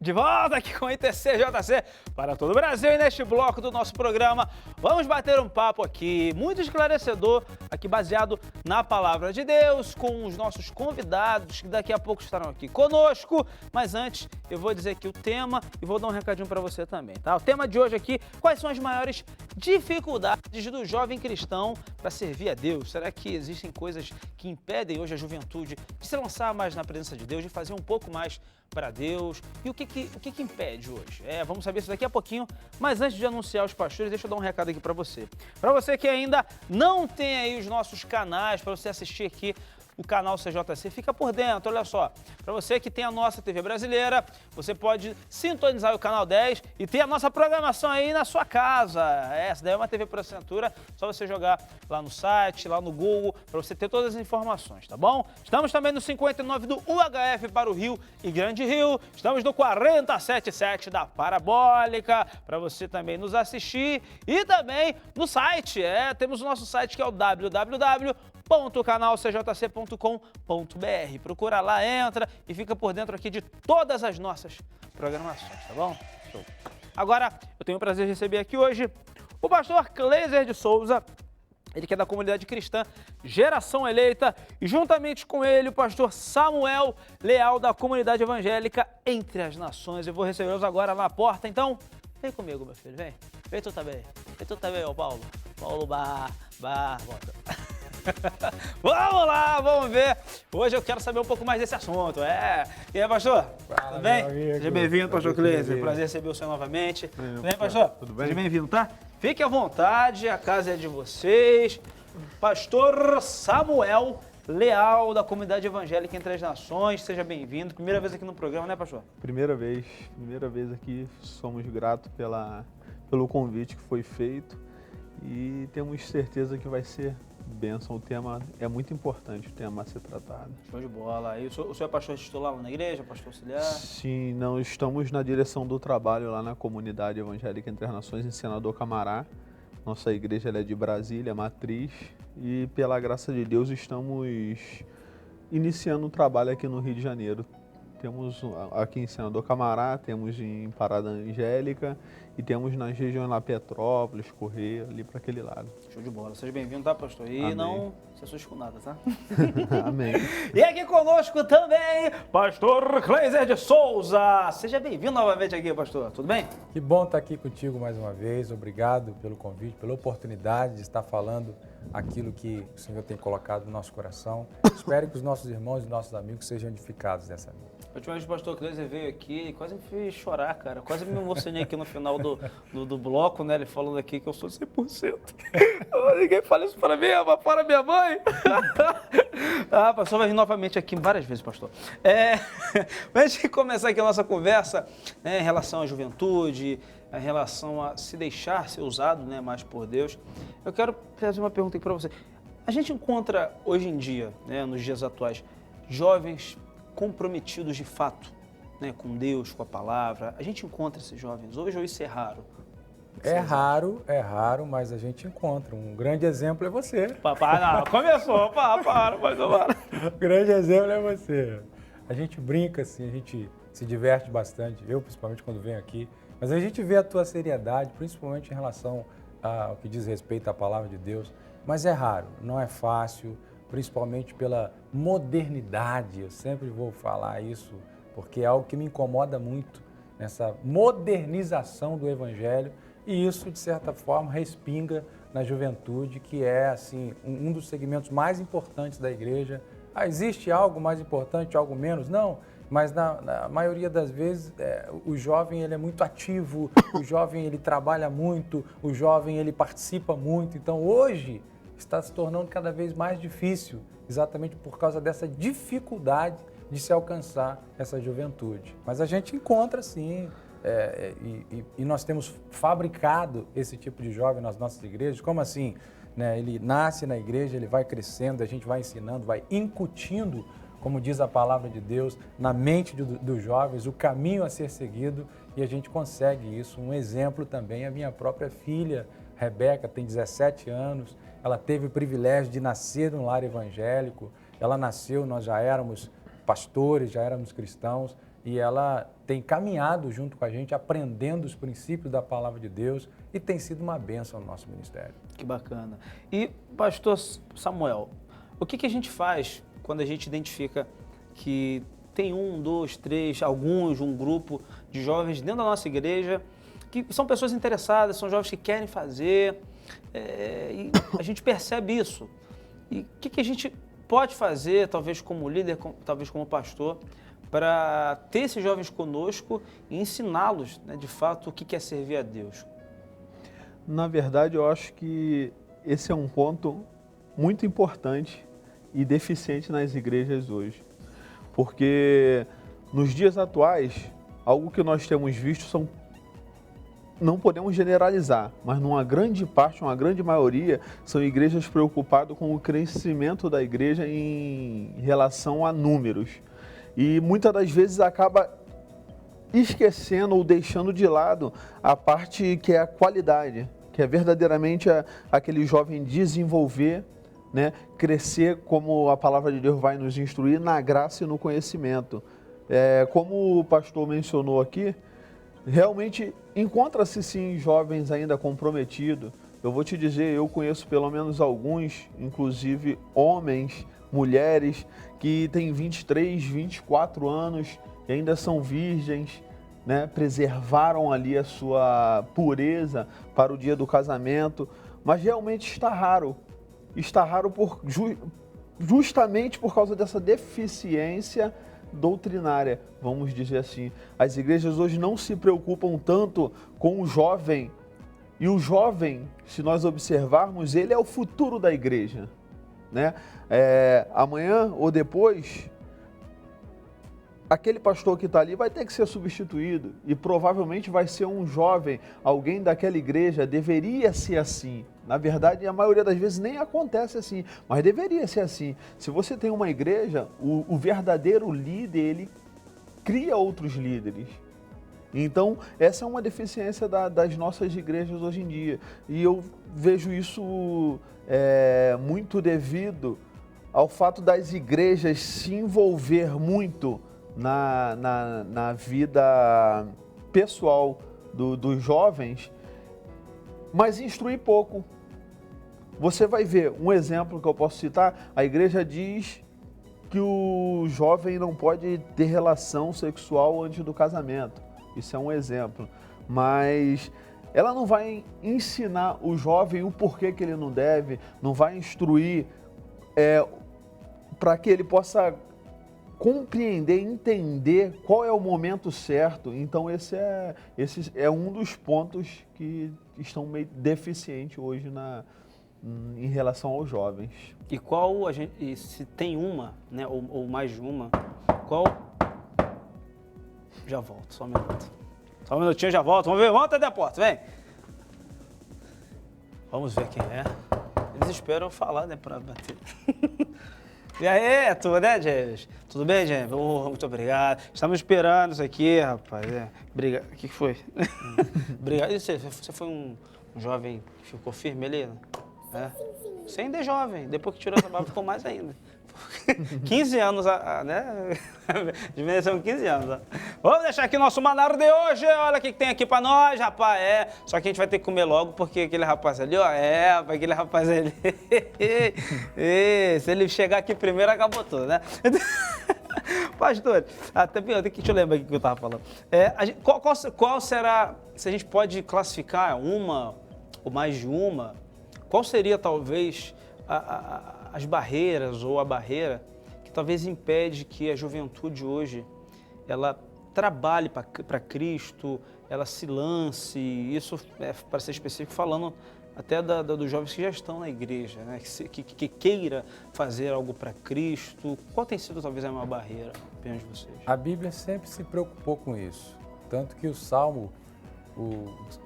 De volta aqui com o ITC-JC para todo o Brasil e neste bloco do nosso programa vamos bater um papo aqui muito esclarecedor, aqui baseado na Palavra de Deus, com os nossos convidados que daqui a pouco estarão aqui conosco. Mas antes eu vou dizer aqui o tema e vou dar um recadinho para você também, tá? O tema de hoje aqui, quais são as maiores dificuldades do jovem cristão para servir a Deus? Será que existem coisas que impedem hoje a juventude de se lançar mais na presença de Deus, de fazer um pouco mais para Deus? E o que impede hoje? Vamos saber isso daqui a pouquinho, mas antes de anunciar os pastores, deixa eu dar um recado aqui para você. Para você que ainda não tem aí os nossos canais, para você assistir aqui o canal CJC, fica por dentro, olha só. Para você que tem a nossa TV brasileira, você pode sintonizar o canal 10 e ter a nossa programação aí na sua casa. Essa daí é uma TV por assinatura, só você jogar lá no site, lá no Google, para você ter todas as informações, tá bom? Estamos também no 59 do UHF para o Rio e Grande Rio, estamos no 477 da Parabólica, para você também nos assistir e também no site, temos o nosso site que é o www.canalcjc.com.br. Procura lá, entra e fica por dentro aqui de todas as nossas programações, tá bom? Show. Agora, eu tenho o prazer de receber aqui hoje o pastor Cleiser de Souza, ele que é da comunidade cristã Geração Eleita, e juntamente com ele o pastor Samuel Leal, da comunidade evangélica Entre as Nações. Eu vou recebê-los agora na porta, então vem comigo, meu filho, vem. Vem tu também, ô Paulo. Paulo volta. Vamos lá, vamos ver. Hoje eu quero saber um pouco mais desse assunto. E aí, pastor? Fala, tudo bem? amigo. Seja bem-vindo, pastor Cleiser. Prazer receber o senhor novamente. Tudo bem, pastor? Tudo bem? Seja bem-vindo, tá? Fique à vontade, a casa é de vocês. Pastor Samuel Leal, da comunidade evangélica Entre as Nações. Seja bem-vindo. Primeira vez aqui no programa, né, pastor? Primeira vez aqui. Somos gratos pelo convite que foi feito e temos certeza que vai ser bênção. O tema é muito importante, o tema a ser tratado. Show de bola. E o senhor é pastor titular lá na igreja, pastor auxiliar? Sim, não, estamos na direção do trabalho lá na comunidade evangélica Entre as Nações, em Senador Camará. Nossa igreja ela é de Brasília, matriz, e pela graça de Deus estamos iniciando um trabalho aqui no Rio de Janeiro. Temos aqui em Senador Camará, temos em Parada Angélica e temos nas regiões lá Petrópolis, Correia, ali para aquele lado. Show de bola. Seja bem-vindo, tá, pastor? E Amém. não se assuste com nada, tá? Amém. E aqui conosco também, pastor Cleiser de Souza. Seja bem-vindo novamente aqui, pastor. Tudo bem? Que bom estar aqui contigo mais uma vez. Obrigado pelo convite, pela oportunidade de estar falando aquilo que o Senhor tem colocado no nosso coração. Espero que os nossos irmãos e nossos amigos sejam edificados nessa noite. A última vez que o pastor Cleiser veio aqui, quase me fez chorar, cara. Quase me emocionei aqui no final do bloco, né? Ele falando aqui que eu sou 100%. Ninguém fala isso para mim, para minha mãe. Pastor vai vir novamente aqui várias vezes, pastor. Antes de começar aqui a nossa conversa, né, em relação à juventude, em relação a se deixar ser usado, né, mais por Deus, eu quero fazer uma pergunta aqui para você. A gente encontra hoje em dia, né, nos dias atuais, jovens comprometidos de fato, né, com Deus, com a palavra. A gente encontra esses jovens hoje ou isso é raro? É raro, mas a gente encontra. Um grande exemplo é você. Não, começou, para. Um grande exemplo é você. A gente brinca assim, a gente se diverte bastante, eu principalmente quando venho aqui, mas a gente vê a tua seriedade, principalmente em relação ao que diz respeito à palavra de Deus, mas é raro, não é fácil, principalmente pela modernidade. Eu sempre vou falar isso, porque é algo que me incomoda muito, nessa modernização do Evangelho, e isso, de certa forma, respinga na juventude, que é assim um dos segmentos mais importantes da igreja. Existe algo mais importante, algo menos? Não, mas na maioria das vezes o jovem ele é muito ativo, o jovem ele trabalha muito, o jovem ele participa muito. Então hoje está se tornando cada vez mais difícil, exatamente por causa dessa dificuldade de se alcançar essa juventude. Mas a gente encontra sim, e nós temos fabricado esse tipo de jovem nas nossas igrejas. Como assim? Né? Ele nasce na igreja, ele vai crescendo, a gente vai ensinando, vai incutindo, como diz a palavra de Deus, na mente dos jovens, o caminho a ser seguido, e a gente consegue isso. Um exemplo também, a minha própria filha, Rebeca, tem 17 anos, ela teve o privilégio de nascer num lar evangélico, ela nasceu, nós já éramos pastores, já éramos cristãos, e ela tem caminhado junto com a gente, aprendendo os princípios da palavra de Deus e tem sido uma bênção no nosso ministério. Que bacana. E, pastor Samuel, o que a gente faz quando a gente identifica que tem um, dois, três, um grupo de jovens dentro da nossa igreja que são pessoas interessadas, são jovens que querem fazer, e a gente percebe isso. E o que a gente pode fazer, talvez como líder, talvez como pastor, para ter esses jovens conosco e ensiná-los, né, de fato, o que é servir a Deus? Na verdade, eu acho que esse é um ponto muito importante e deficiente nas igrejas hoje. Porque nos dias atuais, algo que nós temos visto são, não podemos generalizar, mas numa grande parte, uma grande maioria, são igrejas preocupadas com o crescimento da igreja em relação a números. E muitas das vezes acaba esquecendo ou deixando de lado a parte que é a qualidade, que é verdadeiramente aquele jovem desenvolver, né, crescer, como a palavra de Deus vai nos instruir, na graça e no conhecimento. Como o pastor mencionou aqui, realmente encontra-se sim jovens ainda comprometidos. Eu vou te dizer, eu conheço pelo menos alguns, inclusive homens, mulheres, que têm 23, 24 anos e ainda são virgens, né? Preservaram ali a sua pureza para o dia do casamento, mas realmente está raro justamente por causa dessa deficiência doutrinária, vamos dizer assim. As igrejas hoje não se preocupam tanto com o jovem, e o jovem, se nós observarmos, ele é o futuro da igreja, né? Amanhã ou depois, aquele pastor que está ali vai ter que ser substituído e provavelmente vai ser um jovem, alguém daquela igreja. Deveria ser assim. Na verdade, a maioria das vezes nem acontece assim, mas deveria ser assim. Se você tem uma igreja, o verdadeiro líder, ele cria outros líderes. Então, essa é uma deficiência das nossas igrejas hoje em dia. E eu vejo isso muito devido ao fato das igrejas se envolver muito na vida pessoal dos jovens, mas instruir pouco. Você vai ver, um exemplo que eu posso citar, a igreja diz que o jovem não pode ter relação sexual antes do casamento. Isso é um exemplo. Mas ela não vai ensinar o jovem o porquê que ele não deve, não vai instruir para que ele possa compreender, entender qual é o momento certo. Então esse é um dos pontos que estão meio deficientes hoje em relação aos jovens. E se tem uma, né, ou mais de uma, qual... Já volto, só um minuto. Só um minutinho, já volto. Vamos ver, vamos até a porta, vem. Vamos ver quem é. Eles esperam eu falar, né, pra bater. E aí, tudo, né, James? Tudo bem, James? Muito obrigado. Estamos esperando isso aqui, rapaz. Obrigado. O que foi? Obrigado. E você foi um jovem que ficou firme ali, né? Sim. Você ainda é jovem. Depois que tirou essa barba, ficou mais ainda. 15 anos, né? São 15 anos. Ó. Vamos deixar aqui nosso manário de hoje. Olha o que tem aqui pra nós, rapaz. Só que a gente vai ter que comer logo, porque aquele rapaz ali, ó. Aquele rapaz ali. Se ele chegar aqui primeiro, acabou tudo, né? Pastor, deixa eu lembrar aqui o que eu tava falando. Qual será, se a gente pode classificar uma ou mais de uma, qual seria talvez as barreiras ou a barreira que talvez impede que a juventude hoje ela trabalhe para Cristo, ela se lance, isso para ser específico, falando até dos jovens que já estão na igreja, né? que queira fazer algo para Cristo. Qual tem sido talvez a maior barreira perante vocês? A Bíblia sempre se preocupou com isso, tanto que o Salmo,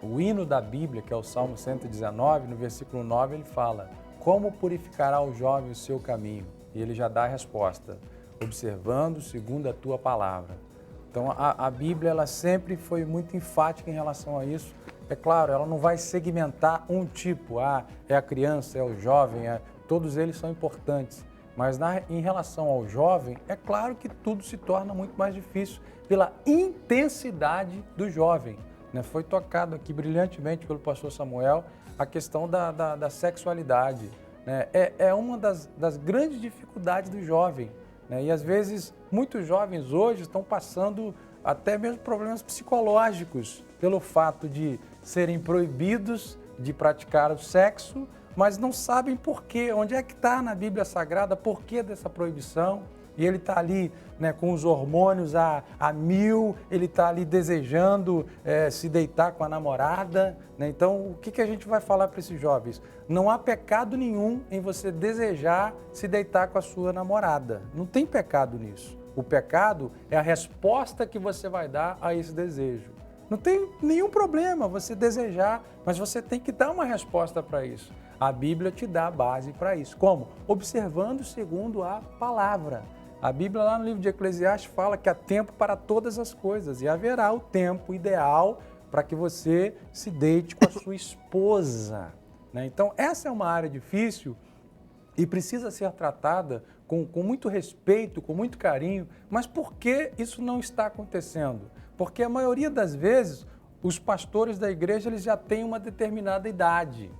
o hino da Bíblia, que é o Salmo 119, no versículo 9, ele fala: como purificará o jovem o seu caminho? E ele já dá a resposta: observando segundo a tua palavra. Então a Bíblia ela sempre foi muito enfática em relação a isso. É claro, ela não vai segmentar um tipo, é a criança, é o jovem, todos eles são importantes. Mas em relação ao jovem, é claro que tudo se torna muito mais difícil pela intensidade do jovem. Né? Foi tocado aqui brilhantemente pelo pastor Samuel a questão da sexualidade. Né? É uma das grandes dificuldades do jovem. Né? E às vezes muitos jovens hoje estão passando até mesmo problemas psicológicos pelo fato de serem proibidos de praticar o sexo, mas não sabem por quê, onde é que está na Bíblia Sagrada, por que dessa proibição. E ele está ali, né, com os hormônios a mil, ele está ali desejando se deitar com a namorada. Né? Então, o que a gente vai falar para esses jovens? Não há pecado nenhum em você desejar se deitar com a sua namorada. Não tem pecado nisso. O pecado é a resposta que você vai dar a esse desejo. Não tem nenhum problema você desejar, mas você tem que dar uma resposta para isso. A Bíblia te dá a base para isso. Como? Observando segundo a palavra. A Bíblia lá no livro de Eclesiastes fala que há tempo para todas as coisas e haverá o tempo ideal para que você se deite com a sua esposa. Né? Então, essa é uma área difícil e precisa ser tratada com muito respeito, com muito carinho. Mas por que isso não está acontecendo? Porque a maioria das vezes, os pastores da igreja eles já têm uma determinada idade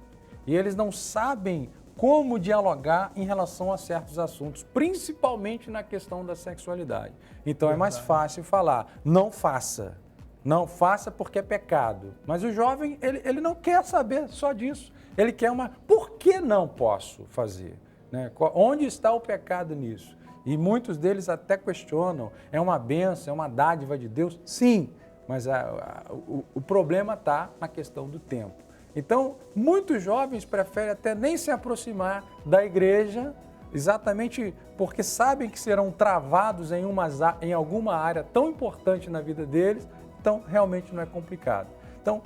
e eles não sabem como dialogar em relação a certos assuntos, principalmente na questão da sexualidade. Então é mais fácil falar, não faça. Não faça porque é pecado. Mas o jovem, ele não quer saber só disso. Ele quer por que não posso fazer? Né? Onde está o pecado nisso? E muitos deles até questionam, é uma bênção, é uma dádiva de Deus? Sim, mas o problema está na questão do tempo. Então, muitos jovens preferem até nem se aproximar da igreja, exatamente porque sabem que serão travados em alguma área tão importante na vida deles, então realmente não é complicado. Então,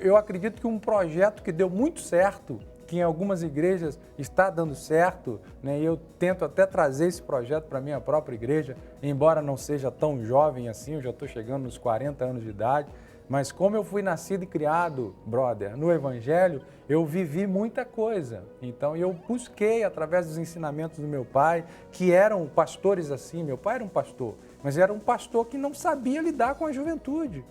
eu acredito que um projeto que deu muito certo, que em algumas igrejas está dando certo, né? E eu tento até trazer esse projeto para a minha própria igreja, embora não seja tão jovem assim, eu já estou chegando nos 40 anos de idade, mas como eu fui nascido e criado, brother, no Evangelho, eu vivi muita coisa. Então eu busquei, através dos ensinamentos do meu pai, que eram pastores assim, meu pai era um pastor, mas era um pastor que não sabia lidar com a juventude.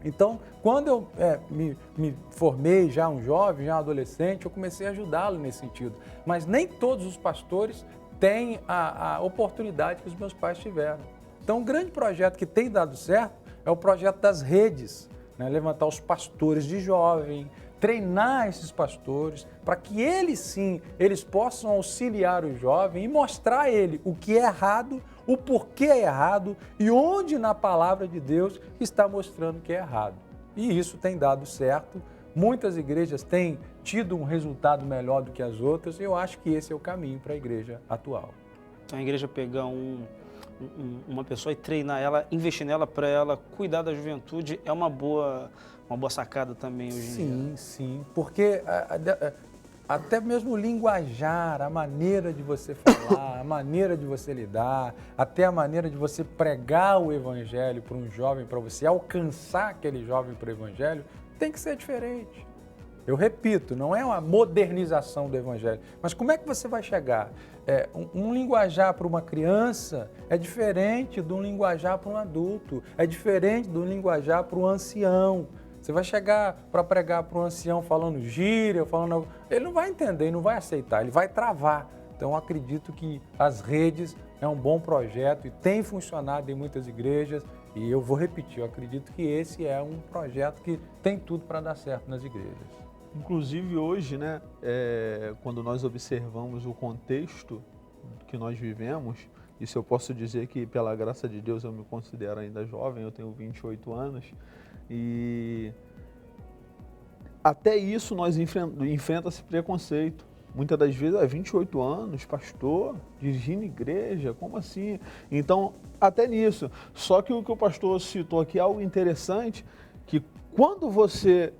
Então, quando eu me formei já um jovem, já um adolescente, eu comecei a ajudá-lo nesse sentido. Mas nem todos os pastores têm a oportunidade que os meus pais tiveram. Então, um grande projeto que tem dado certo é o projeto das redes, né? Levantar os pastores de jovem, treinar esses pastores, para que eles sim, eles possam auxiliar o jovem e mostrar a ele o que é errado, o porquê é errado e onde na palavra de Deus está mostrando que é errado. E isso tem dado certo, muitas igrejas têm tido um resultado melhor do que as outras e eu acho que esse é o caminho para a igreja atual. A igreja pegar uma pessoa e treinar ela, investir nela para ela cuidar da juventude é uma boa sacada também hoje em dia. Sim, porque até mesmo o linguajar, a maneira de você falar, a maneira de você lidar, até a maneira de você pregar o evangelho para um jovem, para você alcançar aquele jovem para o evangelho, tem que ser diferente. Eu repito, não é uma modernização do evangelho, mas como é que você vai chegar? Um linguajar para uma criança é diferente de um linguajar para um adulto, é diferente de um linguajar para um ancião. Você vai chegar para pregar para um ancião falando gíria, ele não vai entender, ele não vai aceitar, ele vai travar. Então, eu acredito que as redes é um bom projeto e tem funcionado em muitas igrejas. E eu vou repetir, eu acredito que esse é um projeto que tem tudo para dar certo nas igrejas. Inclusive hoje, né, quando nós observamos o contexto que nós vivemos, isso eu posso dizer que pela graça de Deus eu me considero ainda jovem, eu tenho 28 anos, e até isso nós enfrenta esse preconceito. Muitas das vezes, 28 anos, pastor, dirigindo igreja, como assim? Então, até nisso. Só que o que o pastor citou aqui é algo interessante, que quando você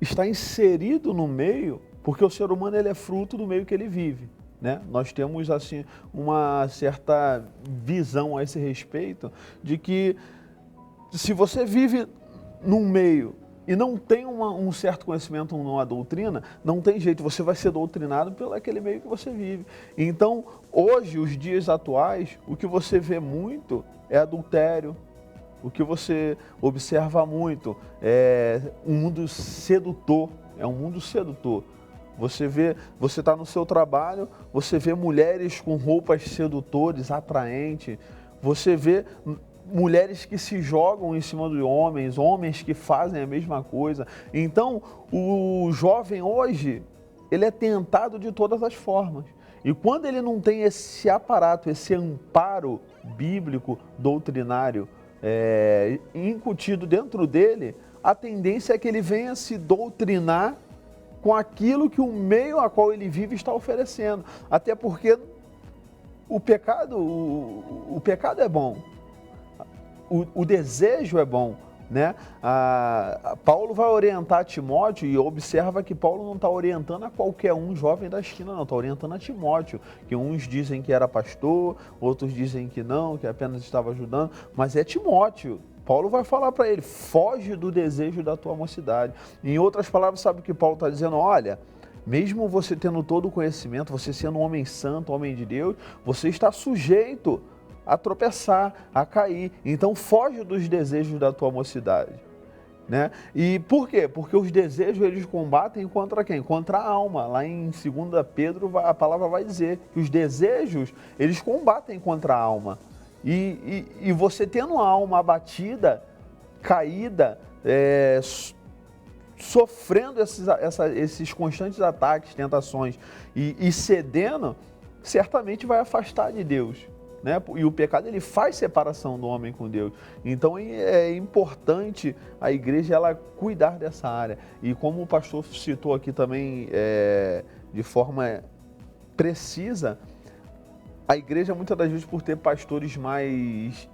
está inserido no meio, porque o ser humano ele é fruto do meio que ele vive, né? Nós temos assim uma certa visão a esse respeito, de que se você vive num meio e não tem um certo conhecimento numa doutrina, não tem jeito, você vai ser doutrinado pelo aquele meio que você vive. Então, hoje, os dias atuais, o que você vê muito é adultério, o que você observa muito é um mundo sedutor, é um mundo sedutor. Você está no seu trabalho, você vê mulheres com roupas sedutores, atraentes, você vê mulheres que se jogam em cima de homens, homens que fazem a mesma coisa. Então, o jovem hoje, ele é tentado de todas as formas. E quando ele não tem esse aparato, esse amparo bíblico, doutrinário, incutido dentro dele, a tendência é que ele venha se doutrinar com aquilo que o meio a qual ele vive está oferecendo. Até porque o pecado é bom. O desejo é bom, né? Paulo vai orientar Timóteo e observa que Paulo não está orientando a qualquer um jovem da esquina, não, está orientando a Timóteo, que uns dizem que era pastor, outros dizem que não, que apenas estava ajudando, mas é Timóteo. Paulo vai falar para ele, foge do desejo da tua mocidade. Em outras palavras, sabe o que Paulo está dizendo? Olha, mesmo você tendo todo o conhecimento, você sendo um homem santo, homem de Deus, você está sujeito a tropeçar, a cair. Então foge dos desejos da tua mocidade, né? E por quê? Porque os desejos eles combatem contra quem? Contra a alma. Lá em 2 Pedro a palavra vai dizer que os desejos eles combatem contra a alma. E você tendo a alma abatida, caída, sofrendo esses constantes ataques, tentações e cedendo, certamente vai afastar de Deus. Né? E o pecado ele faz separação do homem com Deus. Então é importante a igreja ela cuidar dessa área. E como o pastor citou aqui também de forma precisa, a igreja muitas das vezes por ter pastores mais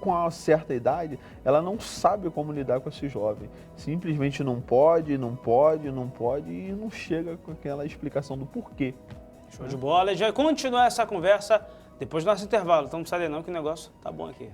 com uma certa idade, ela não sabe como lidar com esse jovem. Simplesmente não pode e não chega com aquela explicação do porquê. Show de bola. A gente vai continuar essa conversa depois do nosso intervalo. Então não sai daí não que o negócio tá bom aqui.